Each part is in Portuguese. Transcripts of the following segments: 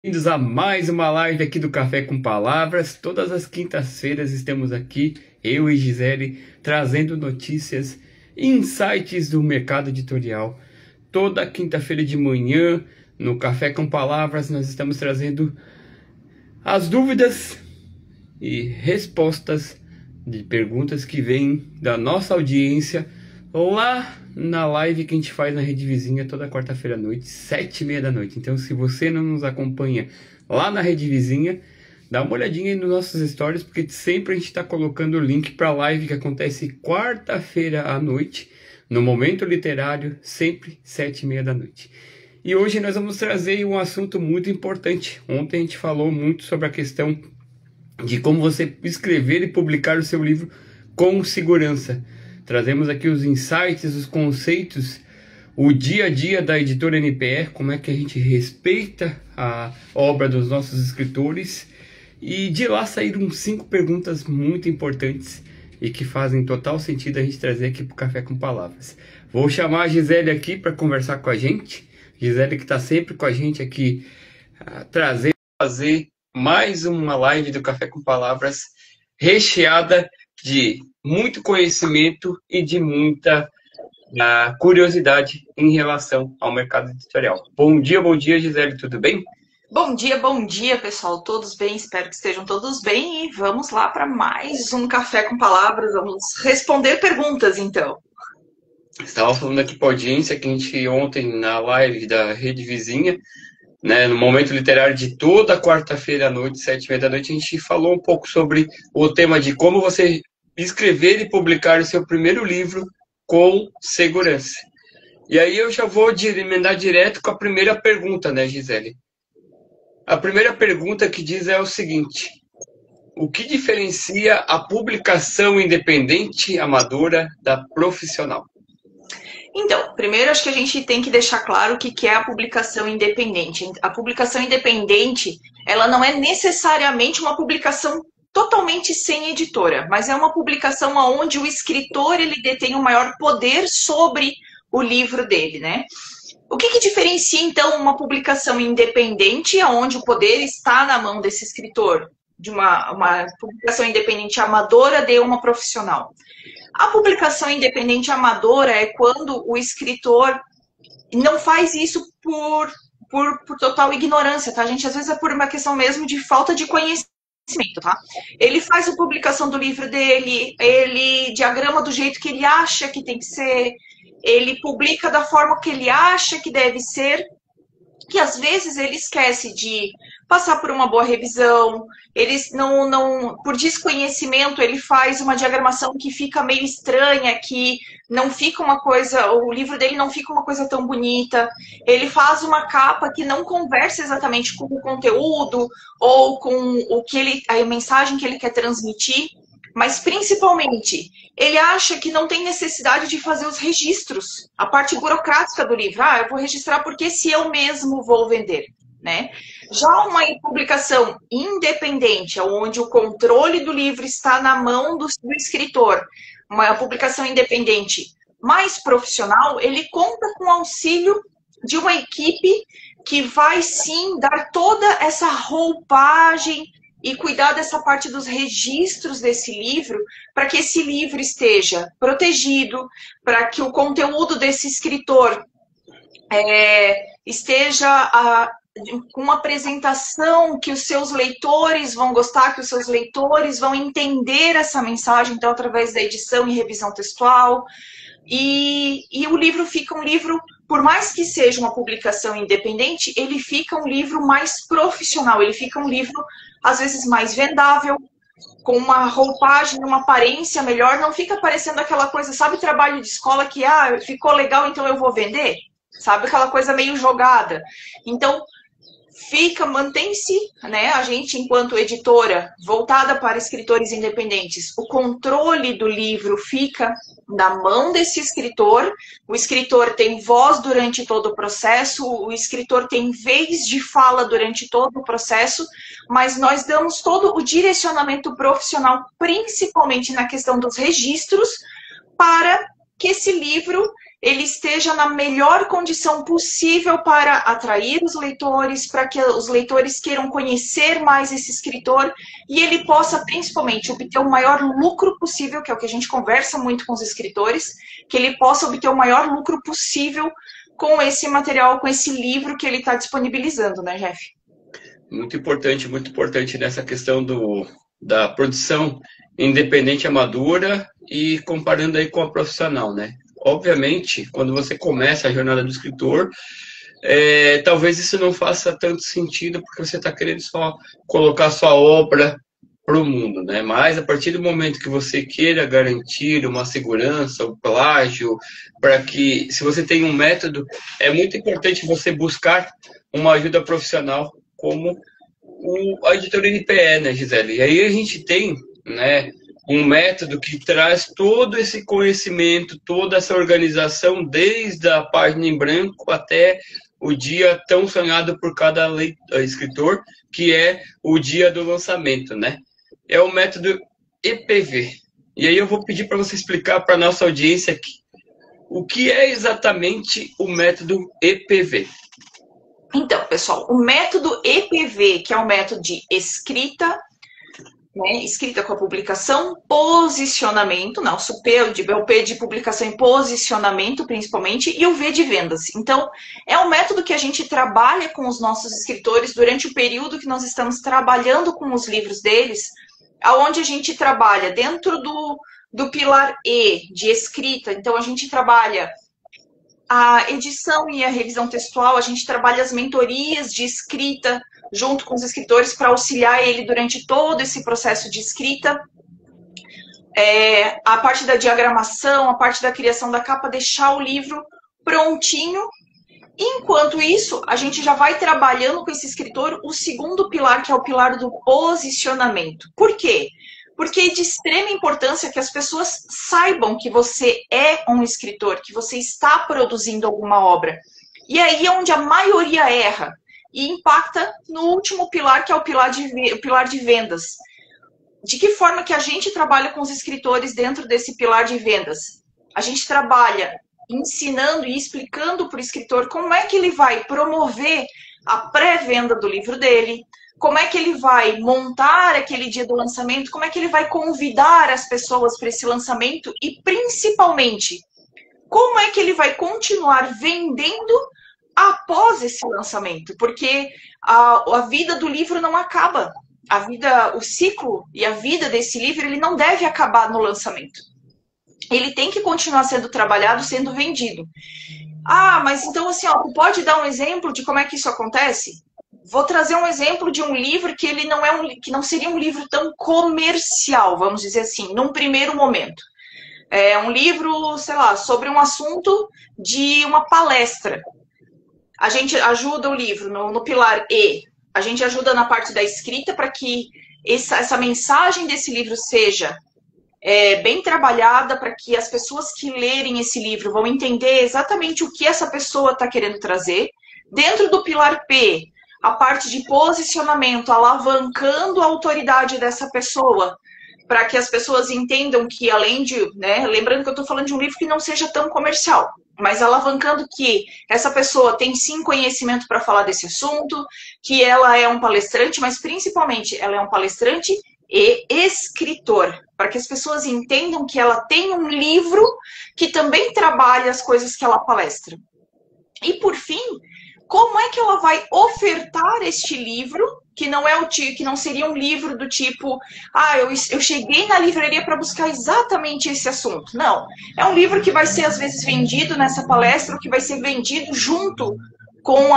Bem-vindos a mais uma live aqui do Café com Palavras. Todas as quintas-feiras estamos aqui, eu e Gisele, trazendo notícias e insights do mercado editorial. Toda quinta-feira de manhã, no Café com Palavras, nós estamos trazendo as dúvidas e respostas de perguntas que vêm da nossa audiência lá na live que a gente faz na Rede Vizinha toda quarta-feira à noite, 7h30 da noite. Então, se você não nos acompanha lá na Rede Vizinha, dá uma olhadinha aí nos nossos stories, porque sempre a gente está colocando o link para a live que acontece quarta-feira à noite, no Momento Literário, sempre 7h30 da noite. E hoje nós vamos trazer um assunto muito importante. Ontem a gente falou muito sobre a questão de como você escrever e publicar o seu livro com segurança. Trazemos aqui os insights, os conceitos, o dia a dia da editora NPR, como é que a gente respeita a obra dos nossos escritores. E de lá saíram 5 perguntas muito importantes e que fazem total sentido a gente trazer aqui para o Café com Palavras. Vou chamar a Gisele aqui para conversar com a gente. Gisele que está sempre com a gente aqui, fazer mais uma live do Café com Palavras recheada de muito conhecimento e de muita curiosidade em relação ao mercado editorial. Bom dia, Gisele, tudo bem? Bom dia, pessoal. Todos bem? Espero que estejam todos bem. E vamos lá para mais um Café com Palavras. Vamos responder perguntas, então. Estava falando aqui para a audiência que a gente ontem na live da Rede Vizinha, no Momento Literário de toda quarta-feira à noite, 7h30 da noite, a gente falou um pouco sobre o tema de como você escrever e publicar o seu primeiro livro com segurança. E aí eu já vou emendar direto com a primeira pergunta, né, Gisele? A primeira pergunta que diz é o seguinte: o que diferencia a publicação independente amadora da profissional? Então, primeiro acho que a gente tem que deixar claro o que é a publicação independente. A publicação independente, ela não é necessariamente uma publicação totalmente sem editora, mas é uma publicação onde o escritor ele detém o maior poder sobre o livro dele, né? O que diferencia, então, uma publicação independente, onde o poder está na mão desse escritor, de uma publicação independente amadora de uma profissional? A publicação independente amadora é quando o escritor não faz isso por total ignorância, tá, gente? Às vezes é por uma questão mesmo de falta de conhecimento, tá? Ele faz a publicação do livro dele, ele diagrama do jeito que ele acha que tem que ser, ele publica da forma que ele acha que deve ser, que às vezes ele esquece de passar por uma boa revisão, eles por desconhecimento, ele faz uma diagramação que fica meio estranha, que não fica uma coisa, o livro dele não fica uma coisa tão bonita, ele faz uma capa que não conversa exatamente com o conteúdo ou com a mensagem que ele quer transmitir, mas principalmente, ele acha que não tem necessidade de fazer os registros, a parte burocrática do livro. Eu vou registrar porque se eu mesmo vou vender, né? Já uma publicação independente, onde o controle do livro está na mão do escritor, uma publicação independente mais profissional, ele conta com o auxílio de uma equipe que vai sim dar toda essa roupagem e cuidar dessa parte dos registros desse livro, para que esse livro esteja protegido, para que o conteúdo desse escritor esteja com uma apresentação que os seus leitores vão gostar, que os seus leitores vão entender essa mensagem, então, através da edição e revisão textual. E o livro fica um livro, por mais que seja uma publicação independente, ele fica um livro mais profissional, ele fica um livro, às vezes, mais vendável, com uma roupagem, uma aparência melhor, não fica parecendo aquela coisa, sabe, trabalho de escola que, ficou legal, então eu vou vender? Sabe, aquela coisa meio jogada. Então, mantém-se, né, a gente, enquanto editora, voltada para escritores independentes, o controle do livro fica na mão desse escritor, o escritor tem voz durante todo o processo, o escritor tem vez de fala durante todo o processo, mas nós damos todo o direcionamento profissional, principalmente na questão dos registros, para que esse livro ele esteja na melhor condição possível para atrair os leitores, para que os leitores queiram conhecer mais esse escritor e ele possa, principalmente, obter o maior lucro possível, que é o que a gente conversa muito com os escritores, que ele possa obter o maior lucro possível com esse material, com esse livro que ele está disponibilizando, né, Jeff? Muito importante nessa questão da produção independente amadora e comparando aí com a profissional, né? Obviamente, quando você começa a jornada do escritor, talvez isso não faça tanto sentido porque você está querendo só colocar sua obra para o mundo, né? Mas a partir do momento que você queira garantir uma segurança, o plágio, para que, se você tem um método, é muito importante você buscar uma ajuda profissional como a editora NPE, né, Gisele? E aí a gente tem, né, um método que traz todo esse conhecimento, toda essa organização, desde a página em branco até o dia tão sonhado por cada escritor, que é o dia do lançamento, né? É o método EPV. E aí eu vou pedir para você explicar para a nossa audiência aqui o que é exatamente o método EPV. Então, pessoal, o método EPV, que é o método de escrita, né, escrita com a publicação, posicionamento, não, o P de publicação e posicionamento, principalmente, e o V de vendas. Então, é um método que a gente trabalha com os nossos escritores durante o período que nós estamos trabalhando com os livros deles, aonde a gente trabalha dentro do pilar E, de escrita. Então, a gente trabalha a edição e a revisão textual, a gente trabalha as mentorias de escrita junto com os escritores para auxiliar ele durante todo esse processo de escrita. A parte da diagramação, a parte da criação da capa, deixar o livro prontinho. Enquanto isso, a gente já vai trabalhando com esse escritor o segundo pilar, que é o pilar do posicionamento. Por quê? Porque é de extrema importância que as pessoas saibam que você é um escritor, que você está produzindo alguma obra. E aí é onde a maioria erra e impacta no último pilar, que é o pilar de vendas. De que forma que a gente trabalha com os escritores dentro desse pilar de vendas? A gente trabalha ensinando e explicando para o escritor como é que ele vai promover a pré-venda do livro dele, como é que ele vai montar aquele dia do lançamento, como é que ele vai convidar as pessoas para esse lançamento e, principalmente, como é que ele vai continuar vendendo após esse lançamento, porque a vida do livro não acaba. O ciclo e a vida desse livro, ele não deve acabar no lançamento. Ele tem que continuar sendo trabalhado, sendo vendido. Ah, mas então assim, tu pode dar um exemplo de como é que isso acontece? Vou trazer um exemplo de um livro que ele que não seria um livro tão comercial, vamos dizer assim, num primeiro momento. É um livro, sei lá, sobre um assunto de uma palestra. A gente ajuda o livro no pilar E. A gente ajuda na parte da escrita para que essa mensagem desse livro seja bem trabalhada, para que as pessoas que lerem esse livro vão entender exatamente o que essa pessoa está querendo trazer. Dentro do pilar P, a parte de posicionamento, alavancando a autoridade dessa pessoa, para que as pessoas entendam que, além de, né, lembrando que eu estou falando de um livro que não seja tão comercial, mas alavancando que essa pessoa tem sim conhecimento para falar desse assunto, que ela é um palestrante, mas principalmente ela é um palestrante e escritor, para que as pessoas entendam que ela tem um livro que também trabalha as coisas que ela palestra. E por fim, como é que ela vai ofertar este livro, que não seria um livro do tipo, eu cheguei na livraria para buscar exatamente esse assunto. Não, é um livro que vai ser às vezes vendido nessa palestra, ou que vai ser vendido junto com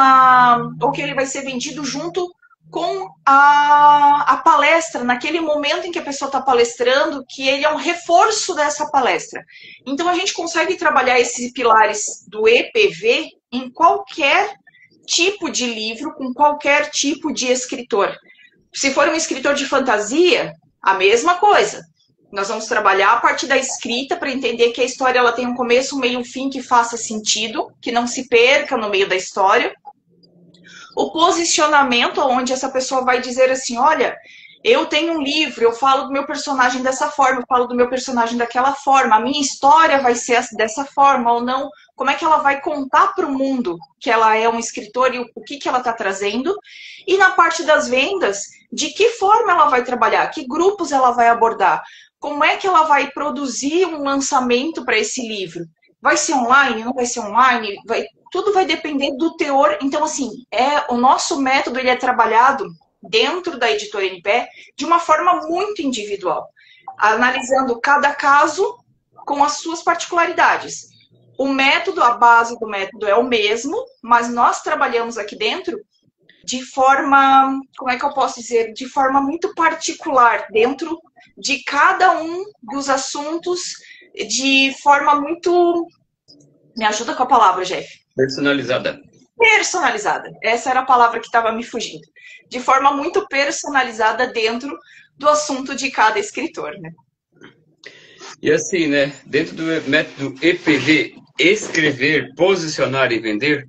ou que ele vai ser vendido junto com a palestra, naquele momento em que a pessoa está palestrando, que ele é um reforço dessa palestra. Então a gente consegue trabalhar esses pilares do EPV em qualquer tipo de livro, com qualquer tipo de escritor. Se for um escritor de fantasia, a mesma coisa. Nós vamos trabalhar a partir da escrita para entender que a história ela tem um começo, um meio e um fim que faça sentido, que não se perca no meio da história. O posicionamento, onde essa pessoa vai dizer assim, olha, Eu tenho um livro, eu falo do meu personagem dessa forma, eu falo do meu personagem daquela forma, a minha história vai ser dessa forma ou não, como é que ela vai contar para o mundo que ela é um escritor e o que ela está trazendo. E na parte das vendas, de que forma ela vai trabalhar, que grupos ela vai abordar, como é que ela vai produzir um lançamento para esse livro. Vai ser online, não vai ser online? Tudo vai depender do teor. Então, assim, o nosso método ele é trabalhado dentro da editora NPE de uma forma muito individual, analisando cada caso com as suas particularidades. O método, a base do método é o mesmo, mas nós trabalhamos aqui dentro de forma, como é que eu posso dizer, de forma muito particular, dentro de cada um dos assuntos, de forma muito... Me ajuda com a palavra, Jeff. Personalizada. Personalizada. Essa era a palavra que estava me fugindo. De forma muito personalizada dentro do assunto de cada escritor, né? E assim, né, dentro do método EPV, escrever, posicionar e vender,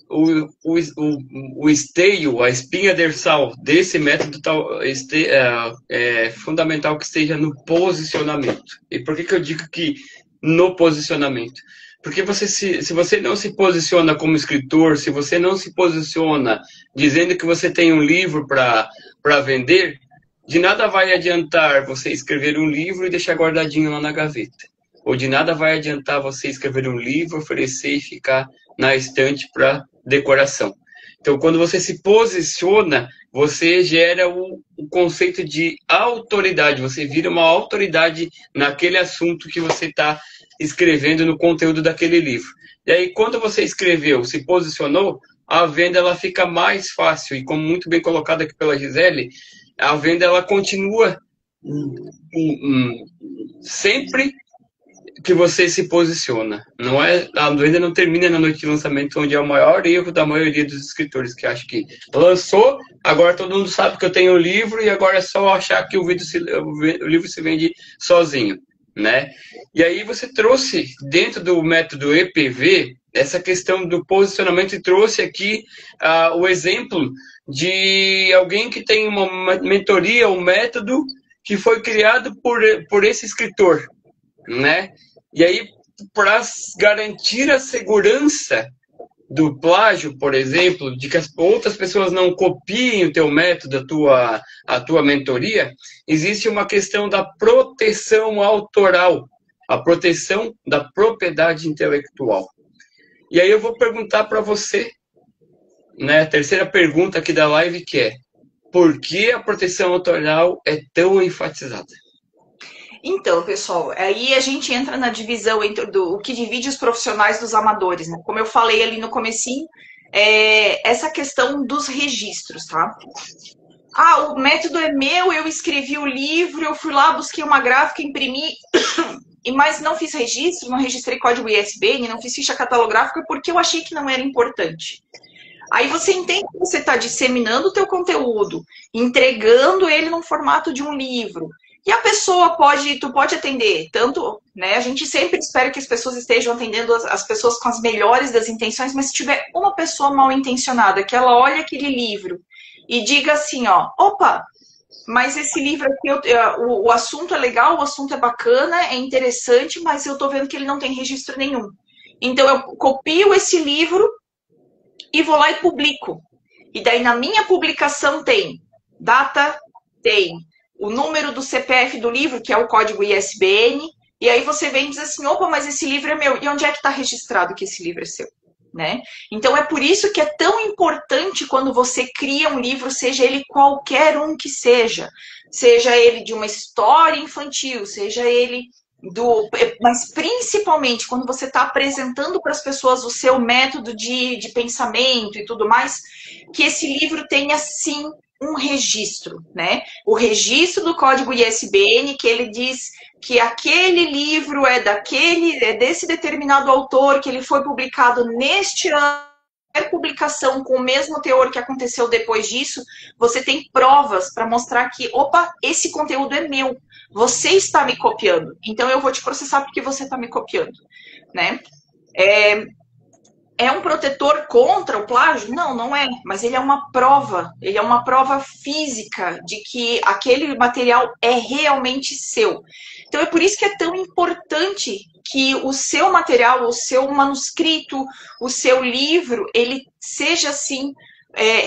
o esteio, a espinha dorsal desse método é fundamental que esteja no posicionamento. E por que eu digo que no posicionamento? Porque se você não se posiciona como escritor, se você não se posiciona dizendo que você tem um livro para vender, de nada vai adiantar você escrever um livro e deixar guardadinho lá na gaveta. Ou de nada vai adiantar você escrever um livro, oferecer e ficar na estante para decoração. Então, quando você se posiciona, você gera o conceito de autoridade. Você vira uma autoridade naquele assunto que você está escrevendo no conteúdo daquele livro. E aí, quando você escreveu, se posicionou, a venda ela fica mais fácil. E como muito bem colocado aqui pela Gisele, a venda ela continua sempre que você se posiciona. A venda não termina na noite de lançamento, onde é o maior erro da maioria dos escritores, que acha que lançou, agora todo mundo sabe que eu tenho um livro e agora é só achar que o livro se vende sozinho, né? E aí você trouxe, dentro do método EPV, essa questão do posicionamento e trouxe aqui o exemplo de alguém que tem uma mentoria, um método que foi criado por esse escritor, né? E aí, para garantir a segurança do plágio, por exemplo, de que as outras pessoas não copiem o teu método, a tua mentoria, existe uma questão da proteção autoral, a proteção da propriedade intelectual. E aí eu vou perguntar para você, né, a terceira pergunta aqui da live, que é: por que a proteção autoral é tão enfatizada? Então, pessoal, aí a gente entra na divisão entre o que divide os profissionais dos amadores, né? Como eu falei ali no comecinho, essa questão dos registros, tá? O método é meu, eu escrevi o livro, eu fui lá, busquei uma gráfica, imprimi, mas não fiz registro, não registrei código ISBN, não fiz ficha catalográfica porque eu achei que não era importante. Aí você entende que você está disseminando o teu conteúdo, entregando ele no formato de um livro. E a pessoa tu pode atender, tanto, né? A gente sempre espera que as pessoas estejam atendendo as pessoas com as melhores das intenções, mas se tiver uma pessoa mal intencionada, que ela olha aquele livro e diga assim, ó, opa, mas esse livro aqui, o assunto é legal, o assunto é bacana, é interessante, mas eu tô vendo que ele não tem registro nenhum. Então eu copio esse livro e vou lá e publico. E daí na minha publicação tem data, tem o número do CPF do livro, que é o código ISBN, e aí você vem e diz assim, opa, mas esse livro é meu. E onde é que está registrado que esse livro é seu? Né? Então é por isso que é tão importante quando você cria um livro, seja ele qualquer um que seja ele de uma história infantil, seja ele mas principalmente quando você está apresentando para as pessoas o seu método de pensamento e tudo mais, que esse livro tenha sim um registro, né? O registro do código ISBN, que ele diz que aquele livro é desse determinado autor, que ele foi publicado neste ano, publicação com o mesmo teor que aconteceu depois disso, você tem provas para mostrar que, opa, esse conteúdo é meu, você está me copiando, então eu vou te processar porque você está me copiando, né? é um protetor contra o plágio? Não, não é. Mas ele é uma prova. Ele é uma prova física de que aquele material é realmente seu. Então é por isso que é tão importante que o seu material, o seu manuscrito, o seu livro, ele seja assim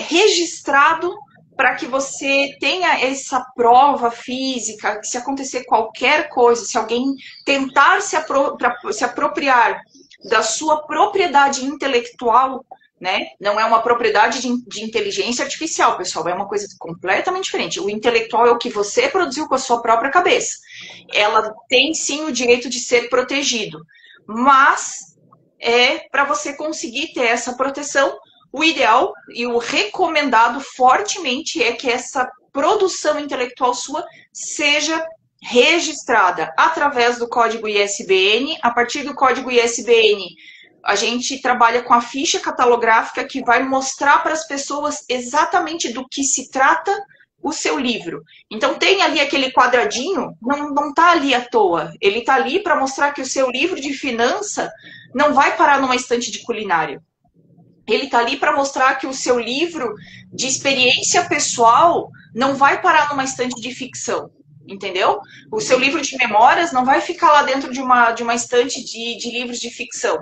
registrado para que você tenha essa prova física, que se acontecer qualquer coisa, se alguém tentar se apropriar da sua propriedade intelectual, né? Não é uma propriedade de inteligência artificial, pessoal, é uma coisa completamente diferente. O intelectual é o que você produziu com a sua própria cabeça. Ela tem sim o direito de ser protegido, mas para você conseguir ter essa proteção, o ideal e o recomendado fortemente é que essa produção intelectual sua seja registrada através do código ISBN. A partir do código ISBN, a gente trabalha com a ficha catalográfica que vai mostrar para as pessoas exatamente do que se trata o seu livro. Então tem ali aquele quadradinho, não está ali à toa. Ele está ali para mostrar que o seu livro de finança não vai parar numa estante de culinária. Ele está ali para mostrar que o seu livro de experiência pessoal não vai parar numa estante de ficção, entendeu? O seu livro de memórias não vai ficar lá dentro de uma estante de livros de ficção,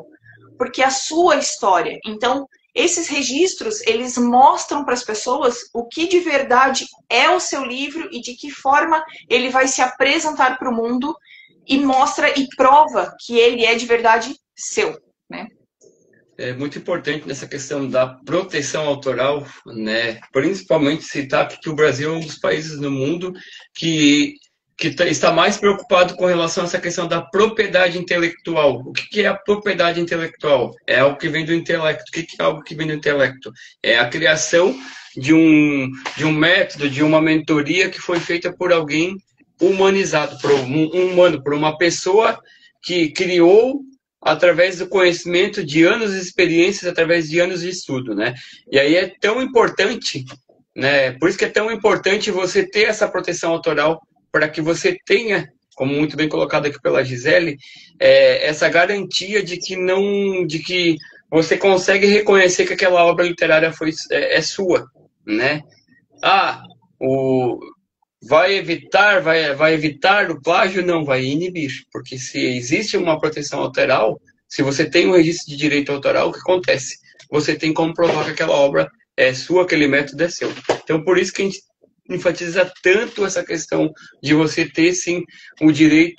porque é a sua história. Então, esses registros, eles mostram para as pessoas o que de verdade é o seu livro e de que forma ele vai se apresentar para o mundo e mostra e prova que ele é de verdade seu, né? É muito importante nessa questão da proteção autoral, né? Principalmente citar que o Brasil é um dos países no mundo que está mais preocupado com relação a essa questão da propriedade intelectual. O que é a propriedade intelectual? É algo que vem do intelecto. O que é algo que vem do intelecto? É a criação de um método, de uma mentoria que foi feita por alguém humanizado, por um humano, por uma pessoa que criou através do conhecimento de anos de experiências, através de anos de estudo, né? E aí é tão importante, né? Por isso que é tão importante você ter essa proteção autoral, para que você tenha, como muito bem colocado aqui pela Gisele, essa garantia de que você consegue reconhecer que aquela obra literária é sua, né? Vai evitar o plágio? Não, vai inibir, porque se existe uma proteção autoral, se você tem um registro de direito autoral, o que acontece? Você tem como provar que aquela obra é sua, aquele método é seu. Então, por isso que a gente enfatiza tanto essa questão de você ter, sim, o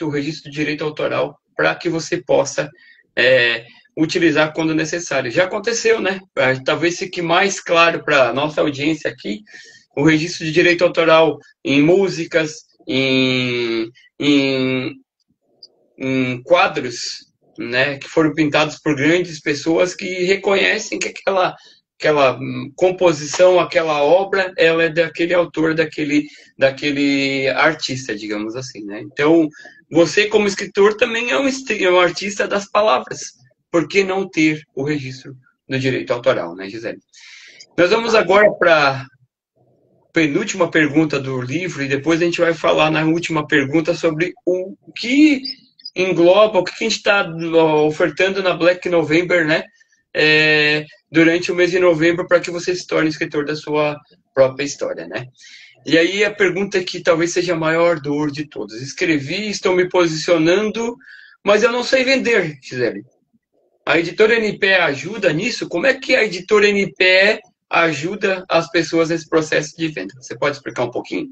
registro de direito autoral, para que você possa utilizar quando necessário. Já aconteceu, né? Talvez fique mais claro para a nossa audiência aqui, o registro de direito autoral em músicas, em quadros, né, que foram pintados por grandes pessoas que reconhecem que aquela composição, aquela obra, ela é daquele autor, daquele artista, digamos assim, né? Então, você como escritor também é um artista das palavras. Por que não ter o registro do direito autoral, né, Gisele? Nós vamos agora para penúltima pergunta do livro, e depois a gente vai falar na última pergunta sobre o que engloba, o que a gente está ofertando na Black November, né? Durante o mês de novembro, para que você se torne escritor da sua própria história, né? E aí a pergunta que talvez seja a maior dor de todos. Escrevi, estou me posicionando, mas eu não sei vender, Gisele. A editora NPE ajuda nisso? Como é que a editora NPE ajuda as pessoas nesse processo de venda? Você pode explicar um pouquinho?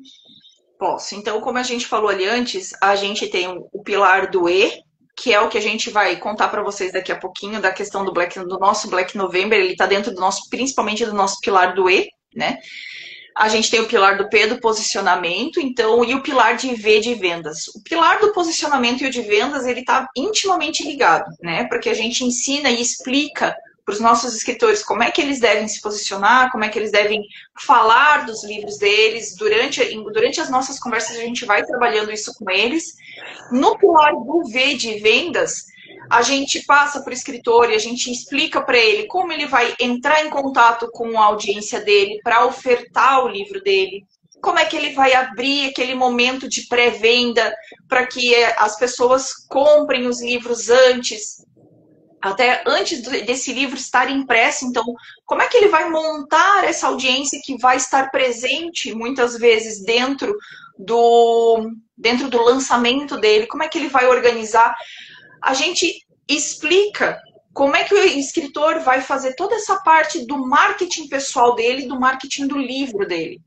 Posso. Então, como a gente falou ali antes, a gente tem o pilar do E, que é o que a gente vai contar para vocês daqui a pouquinho, da questão do nosso Black November. Ele está dentro principalmente do nosso pilar do E, né? A gente tem o pilar do P, do posicionamento, então, e o pilar de V, de vendas. O pilar do posicionamento e o de vendas, ele está intimamente ligado, né? Porque a gente ensina e explica para os nossos escritores como é que eles devem se posicionar, como é que eles devem falar dos livros deles. Durante as nossas conversas, a gente vai trabalhando isso com eles. No pilar do V, de vendas, a gente passa para o escritor e a gente explica para ele como ele vai entrar em contato com a audiência dele para ofertar o livro dele, como é que ele vai abrir aquele momento de pré-venda para que as pessoas comprem os livros antes. até antes desse livro estar impresso. Então, como é que ele vai montar essa audiência que vai estar presente, muitas vezes, dentro do lançamento dele? Como é que ele vai organizar? A gente explica como é que o escritor vai fazer toda essa parte do marketing pessoal dele, do marketing do livro dele.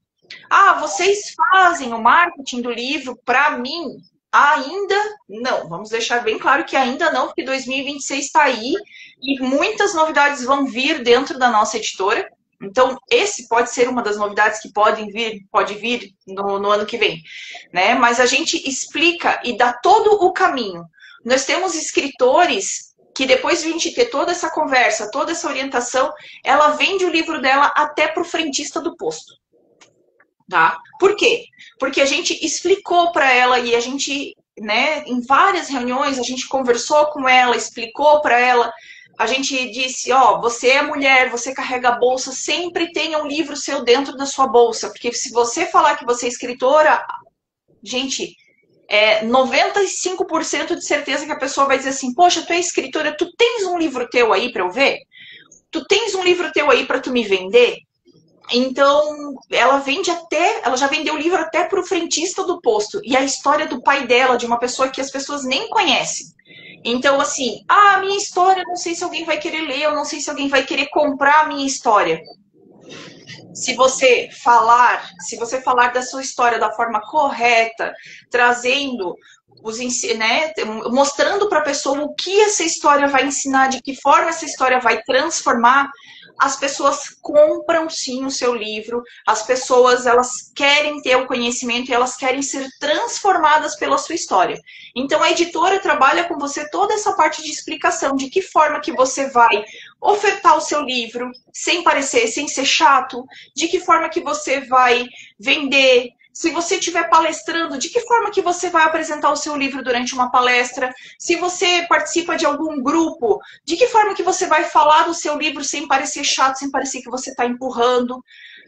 Ah, vocês fazem o marketing do livro para mim? Ainda não. Vamos deixar bem claro que ainda não, porque 2026 está aí e muitas novidades vão vir dentro da nossa editora. Então, esse pode ser uma das novidades que pode vir no ano que vem, né? Mas a gente explica e dá todo o caminho. Nós temos escritores que depois de a gente ter toda essa conversa, toda essa orientação, ela vende o livro dela até para o frentista do posto. Tá? Por quê? Porque a gente explicou para ela e a gente, né, em várias reuniões, a gente conversou com ela, explicou para ela, a gente disse, ó, você é mulher, você carrega a bolsa, sempre tenha um livro seu dentro da sua bolsa, porque se você falar que você é escritora, gente, 95% de certeza que a pessoa vai dizer assim, poxa, tu é escritora, tu tens um livro teu aí para eu ver? Tu tens um livro teu aí para tu me vender? Então, ela já vendeu o livro até para o frentista do posto. E a história do pai dela, de uma pessoa que as pessoas nem conhecem. Então, assim, a minha história, não sei se alguém vai querer ler, eu não sei se alguém vai querer comprar a minha história. Se você falar da sua história da forma correta, trazendo né, mostrando para a pessoa o que essa história vai ensinar, de que forma essa história vai transformar, as pessoas compram sim o seu livro, as pessoas elas querem ter o conhecimento e elas querem ser transformadas pela sua história. Então a editora trabalha com você toda essa parte de explicação, de que forma que você vai ofertar o seu livro sem ser chato, de que forma que você vai vender. Se você estiver palestrando, de que forma que você vai apresentar o seu livro durante uma palestra? Se você participa de algum grupo, de que forma que você vai falar do seu livro sem parecer chato, sem parecer que você está empurrando?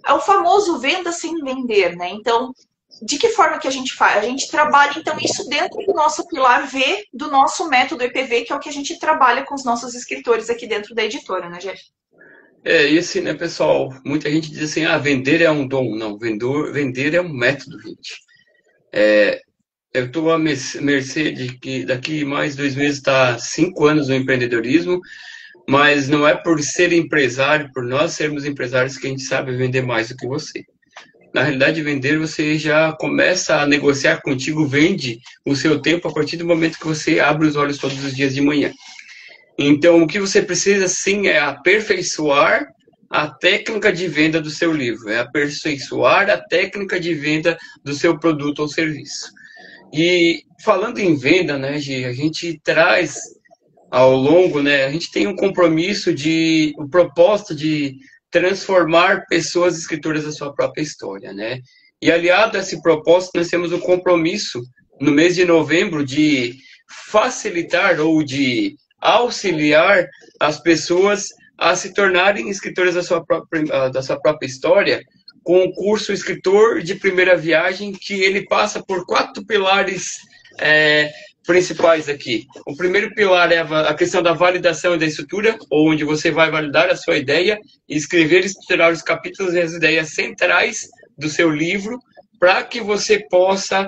É o famoso venda sem vender, né? Então, de que forma que a gente faz? A gente trabalha, então, isso dentro do nosso pilar V, do nosso método EPV, que é o que a gente trabalha com os nossos escritores aqui dentro da editora, né, Jeff? E assim, né, pessoal, muita gente diz assim, vender é um dom. Não, vender é um método, gente. Eu estou à mercê de que daqui mais 2 meses está 5 anos no empreendedorismo, mas não é por ser empresário, por nós sermos empresários, que a gente sabe vender mais do que você. Na realidade, vender, você já começa a negociar contigo, vende o seu tempo a partir do momento que você abre os olhos todos os dias de manhã. Então, o que você precisa, sim, é aperfeiçoar a técnica de venda do seu livro, é aperfeiçoar a técnica de venda do seu produto ou serviço. E falando em venda, né, Gi, a gente traz ao longo, né, a gente tem um compromisso o propósito de transformar pessoas escritoras da sua própria história, né? E aliado a esse propósito, nós temos o compromisso, no mês de novembro, de facilitar ou de auxiliar as pessoas a se tornarem escritoras da sua própria história, com o curso Escritor de Primeira Viagem, que ele passa por 4 pilares principais aqui. O primeiro pilar é a questão da validação e da estrutura, onde você vai validar a sua ideia e escrever e estruturar os capítulos e as ideias centrais do seu livro, para que você possa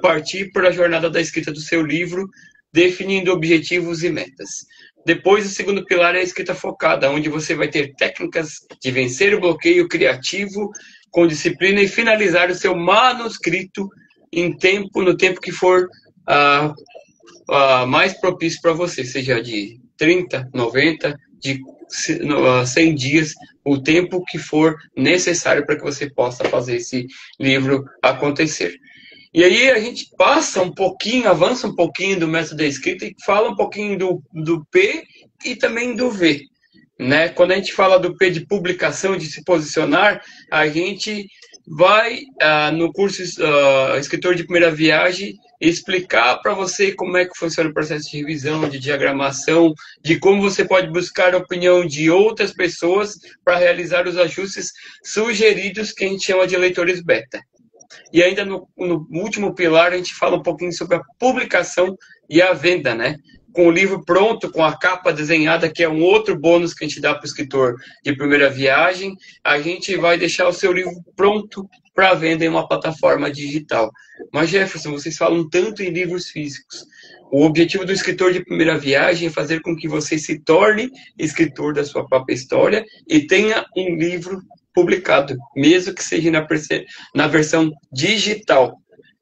partir para a jornada da escrita do seu livro, definindo objetivos e metas. Depois, o segundo pilar é a escrita focada, onde você vai ter técnicas de vencer o bloqueio criativo com disciplina e finalizar o seu manuscrito no tempo que for mais propício para você, seja de 30, 90, de 100 dias, o tempo que for necessário para que você possa fazer esse livro acontecer. E aí a gente avança um pouquinho do método da escrita e fala um pouquinho do P e também do V. Né? Quando a gente fala do P de publicação, de se posicionar, a gente vai, no curso Escritor de Primeira Viagem, explicar para você como é que funciona o processo de revisão, de diagramação, de como você pode buscar a opinião de outras pessoas para realizar os ajustes sugeridos, que a gente chama de leitores beta. E ainda no último pilar, a gente fala um pouquinho sobre a publicação e a venda, né? com o livro pronto, com a capa desenhada, que é um outro bônus que a gente dá para o escritor de primeira viagem. A gente vai deixar o seu livro pronto para venda em uma plataforma digital. Mas, Jefferson, vocês falam tanto em livros físicos. O objetivo do escritor de primeira viagem é fazer com que você se torne escritor da sua própria história e tenha um livro publicado, mesmo que seja na versão digital.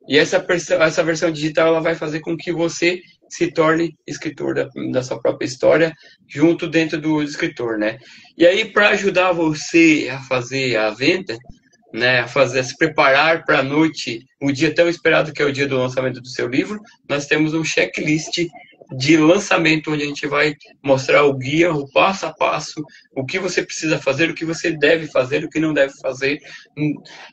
E essa versão digital ela vai fazer com que você se torne escritor da sua própria história, junto dentro do escritor, né? E aí, para ajudar você a fazer a venda, né, a se preparar para a noite, o dia tão esperado que é o dia do lançamento do seu livro, nós temos um checklist de lançamento, onde a gente vai mostrar o guia, o passo a passo, o que você precisa fazer, o que você deve fazer, o que não deve fazer,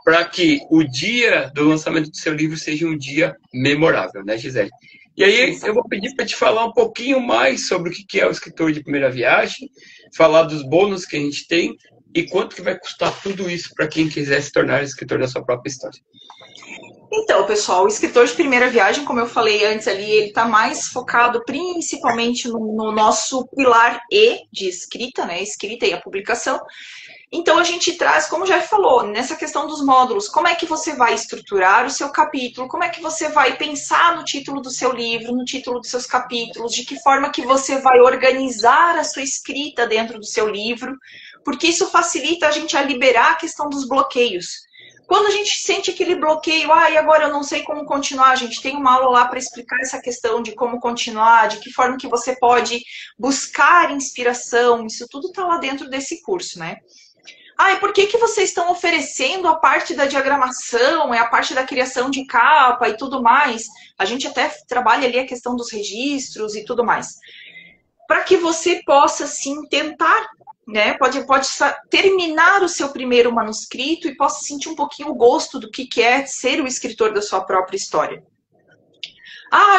para que o dia do lançamento do seu livro seja um dia memorável, né, Gisele? E aí eu vou pedir para te falar um pouquinho mais sobre o que é o escritor de primeira viagem, falar dos bônus que a gente tem e quanto que vai custar tudo isso para quem quiser se tornar escritor da sua própria história. Então, pessoal, o escritor de primeira viagem, como eu falei antes ali, ele está mais focado principalmente no nosso pilar E de escrita, né? Escrita e a publicação. Então, a gente traz, como já falou, nessa questão dos módulos, como é que você vai estruturar o seu capítulo, como é que você vai pensar no título do seu livro, no título dos seus capítulos, de que forma que você vai organizar a sua escrita dentro do seu livro, porque isso facilita a gente a liberar a questão dos bloqueios. Quando a gente sente aquele bloqueio, e agora eu não sei como continuar, a gente tem uma aula lá para explicar essa questão de como continuar, de que forma que você pode buscar inspiração, isso tudo está lá dentro desse curso, né? E por que vocês estão oferecendo a parte da diagramação, a parte da criação de capa e tudo mais? A gente até trabalha ali a questão dos registros e tudo mais. Para que você possa, sim, tentar, né? Pode terminar o seu primeiro manuscrito e possa sentir um pouquinho o gosto do que é ser o escritor da sua própria história.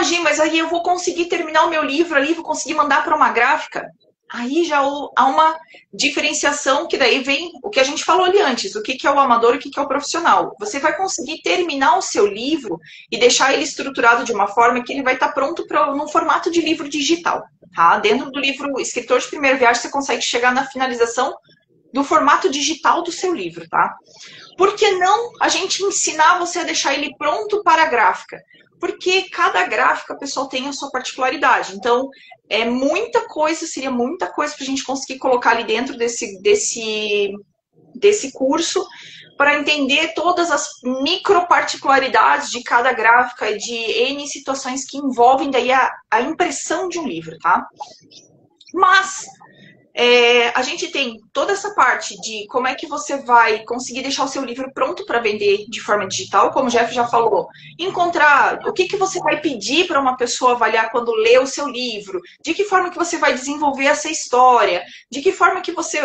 Gi, mas aí eu vou conseguir terminar o meu livro ali, vou conseguir mandar para uma gráfica? Aí já há uma diferenciação que daí vem o que a gente falou ali antes, o que é o amador e o que é o profissional. Você vai conseguir terminar o seu livro e deixar ele estruturado de uma forma que ele vai estar pronto num formato de livro digital. Tá? Dentro do livro Escritor de Primeira Viagem, você consegue chegar na finalização do formato digital do seu livro. Tá? Por que não a gente ensinar você a deixar ele pronto para a gráfica? Porque cada gráfica, pessoal, tem a sua particularidade. Então, seria muita coisa para a gente conseguir colocar ali dentro desse curso para entender todas as microparticularidades de cada gráfica e de N situações que envolvem daí a impressão de um livro, tá? Mas a gente tem toda essa parte de como é que você vai conseguir deixar o seu livro pronto para vender de forma digital, como o Jeff já falou, encontrar o que você vai pedir para uma pessoa avaliar quando lê o seu livro, de que forma que você vai desenvolver essa história, de que forma que você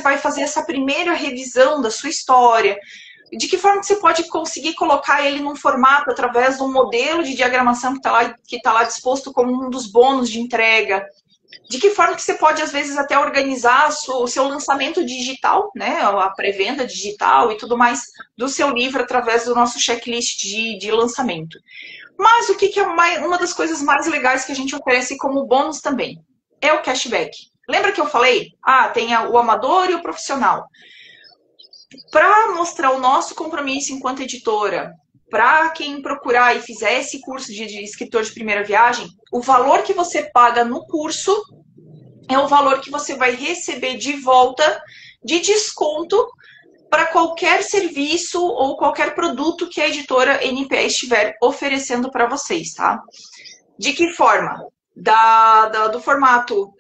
vai fazer essa primeira revisão da sua história, de que forma que você pode conseguir colocar ele num formato através de um modelo de diagramação que tá lá disposto como um dos bônus de entrega. De que forma que você pode, às vezes, até organizar o seu lançamento digital, né? A pré-venda digital e tudo mais do seu livro através do nosso checklist de lançamento. Mas o que é uma das coisas mais legais que a gente oferece como bônus também? É o cashback. Lembra que eu falei? Tem o amador e o profissional. Para mostrar o nosso compromisso enquanto editora, para quem procurar e fizer esse curso de escritor de primeira viagem, o valor que você paga no curso é o valor que você vai receber de volta de desconto para qualquer serviço ou qualquer produto que a editora NPE estiver oferecendo para vocês, tá? De que forma? Do formato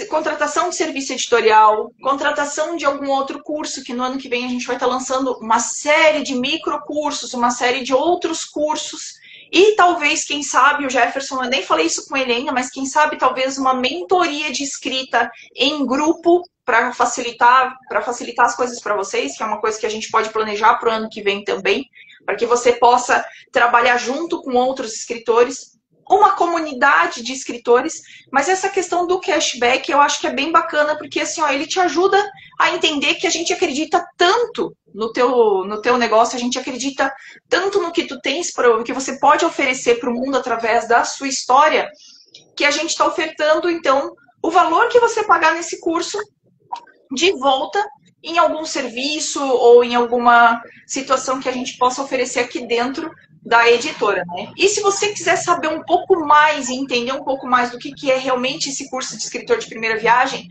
contratação de serviço editorial, contratação de algum outro curso, que no ano que vem a gente vai estar lançando uma série de microcursos, uma série de outros cursos, e talvez, quem sabe, o Jefferson, eu nem falei isso com ele ainda, mas quem sabe talvez uma mentoria de escrita em grupo para facilitar as coisas para vocês, que é uma coisa que a gente pode planejar para o ano que vem também, para que você possa trabalhar junto com outros escritores, uma comunidade de escritores, mas essa questão do cashback eu acho que é bem bacana, porque assim, ele te ajuda a entender que a gente acredita tanto no teu negócio, a gente acredita tanto no que tu tens, que você pode oferecer para o mundo através da sua história, que a gente está ofertando, então, o valor que você pagar nesse curso de volta em algum serviço ou em alguma situação que a gente possa oferecer aqui dentro da editora, né? E se você quiser saber um pouco mais e entender um pouco mais do que é realmente esse curso de escritor de primeira viagem,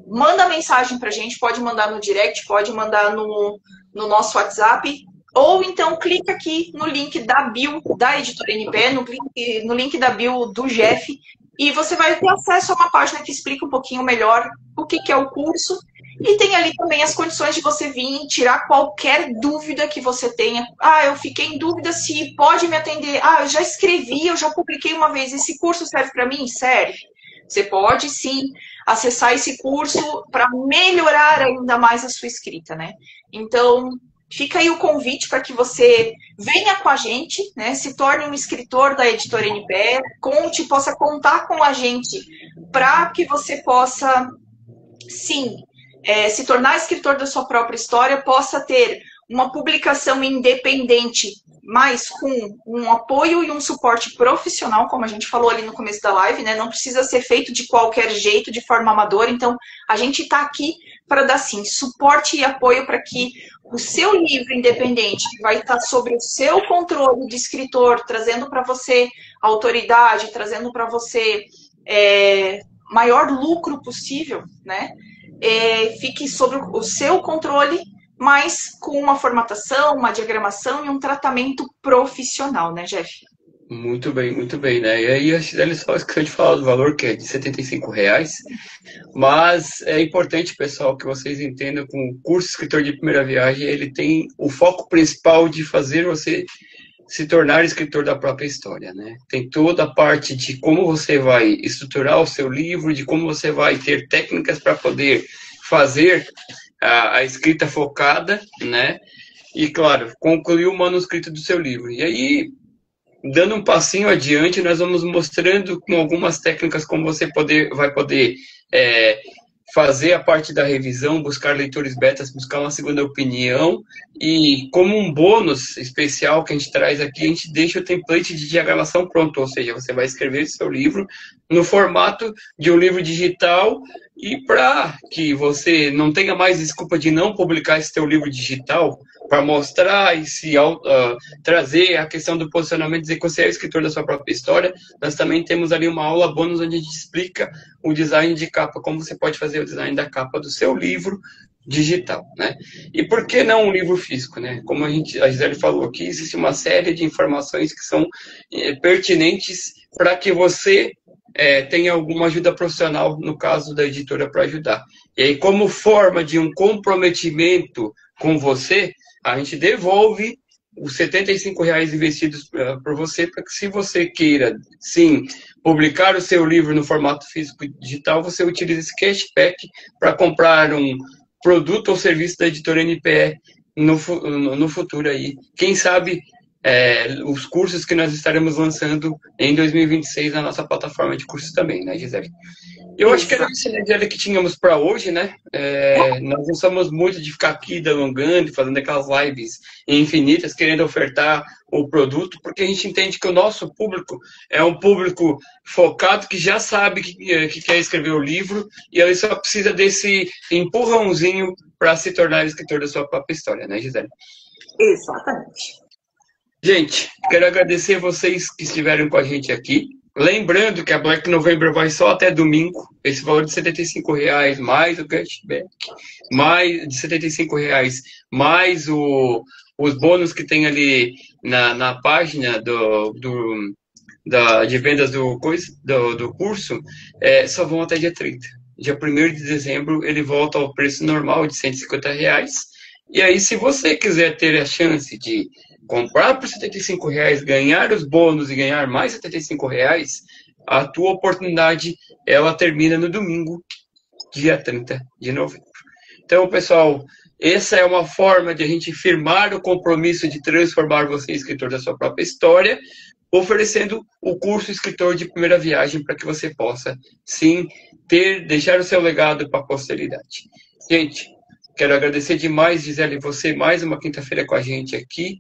manda mensagem para a gente, pode mandar no direct, pode mandar no nosso WhatsApp, ou então clica aqui no link da bio da Editora NPE, no link da bio do Jeff, e você vai ter acesso a uma página que explica um pouquinho melhor o que é o curso. E tem ali também as condições de você vir e tirar qualquer dúvida que você tenha. Ah, eu fiquei em dúvida se pode me atender. Ah, eu já escrevi, eu já publiquei uma vez. Esse curso serve para mim? Serve. Você pode, sim, acessar esse curso para melhorar ainda mais a sua escrita, né? Então, fica aí o convite para que você venha com a gente, né? Se torne um escritor da Editora NPE, possa contar com a gente para que você possa, sim, se tornar escritor da sua própria história, possa ter uma publicação independente, mas com um apoio e um suporte profissional, como a gente falou ali no começo da live, né? Não precisa ser feito de qualquer jeito, de forma amadora. Então, a gente está aqui para dar, sim, suporte e apoio para que o seu livro independente, que vai estar sobre o seu controle de escritor, trazendo para você autoridade, trazendo para você maior lucro possível, né? Fique sobre o seu controle, mas com uma formatação, uma diagramação e um tratamento profissional, né, Jeff? Muito bem, né? E aí a Gisele só esqueceu de falar do valor, que é de R$ 75, mas é importante, pessoal, que vocês entendam que o curso Escritor de Primeira Viagem, ele tem o foco principal de fazer você se tornar escritor da própria história, né? Tem toda a parte de como você vai estruturar o seu livro, de como você vai ter técnicas para poder fazer a escrita focada, né? E, claro, concluir o manuscrito do seu livro. E aí, dando um passinho adiante, nós vamos mostrando com algumas técnicas como você vai poder fazer a parte da revisão, buscar leitores betas, buscar uma segunda opinião, e como um bônus especial que a gente traz aqui, a gente deixa o template de diagramação pronto, ou seja, você vai escrever seu livro no formato de um livro digital, e para que você não tenha mais desculpa de não publicar esse seu livro digital, para mostrar e trazer a questão do posicionamento, dizer que você é escritor da sua própria história, nós também temos ali uma aula bônus onde a gente explica o design de capa, como você pode fazer o design da capa do seu livro digital, né? E por que não um livro físico, né? Como a Gisele falou aqui, existe uma série de informações que são pertinentes para que você tenha alguma ajuda profissional, no caso da editora, para ajudar. E aí, como forma de um comprometimento com você, a gente devolve os R$ 75 investidos por você, para que, se você queira, sim, publicar o seu livro no formato físico e digital, você utilize esse cashback para comprar um produto ou serviço da Editora NPE no futuro aí. Quem sabe os cursos que nós estaremos lançando em 2026 na nossa plataforma de cursos também, né, Gisele? Eu acho que era isso, né, Gisele, que tínhamos para hoje, né? Nós não somos muito de ficar aqui delongando, fazendo aquelas lives infinitas, querendo ofertar o produto, porque a gente entende que o nosso público é um público focado, que já sabe que quer escrever o livro, e ele só precisa desse empurrãozinho para se tornar escritor da sua própria história, né, Gisele? Exatamente. Gente, quero agradecer vocês que estiveram com a gente aqui. Lembrando que a Black November vai só até domingo. Esse valor de R$ 75,00 mais o cashback, mais de R$ 75,00, mais os bônus que tem ali na página de vendas do curso, só vão até dia 30. Dia 1º de dezembro ele volta ao preço normal de R$ 150,00. E aí, se você quiser ter a chance de comprar por R$ 75,00, ganhar os bônus e ganhar mais R$ 75,00, a tua oportunidade, ela termina no domingo, dia 30 de novembro. Então, pessoal, essa é uma forma de a gente firmar o compromisso de transformar você em escritor da sua própria história, oferecendo o curso Escritor de Primeira Viagem para que você possa, sim, deixar o seu legado para a posteridade. Gente, quero agradecer demais, Gisele, você mais uma quinta-feira com a gente aqui.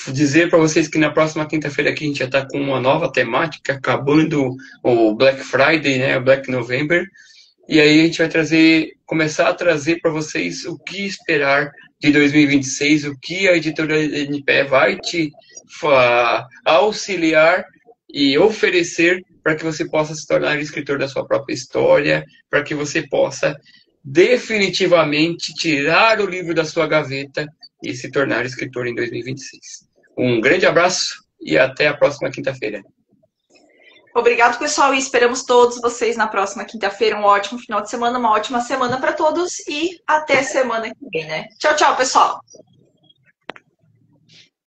dizer para vocês que na próxima quinta-feira aqui a gente já está com uma nova temática, acabando o Black Friday, né, o Black November, e aí a gente vai começar a trazer para vocês o que esperar de 2026, o que a editora NPE vai te auxiliar e oferecer para que você possa se tornar escritor da sua própria história, para que você possa definitivamente tirar o livro da sua gaveta e se tornar escritor em 2026. Um grande abraço e até a próxima quinta-feira. Obrigado, pessoal, e esperamos todos vocês na próxima quinta-feira. Um ótimo final de semana, uma ótima semana para todos e até semana que vem, né? Tchau, tchau, pessoal!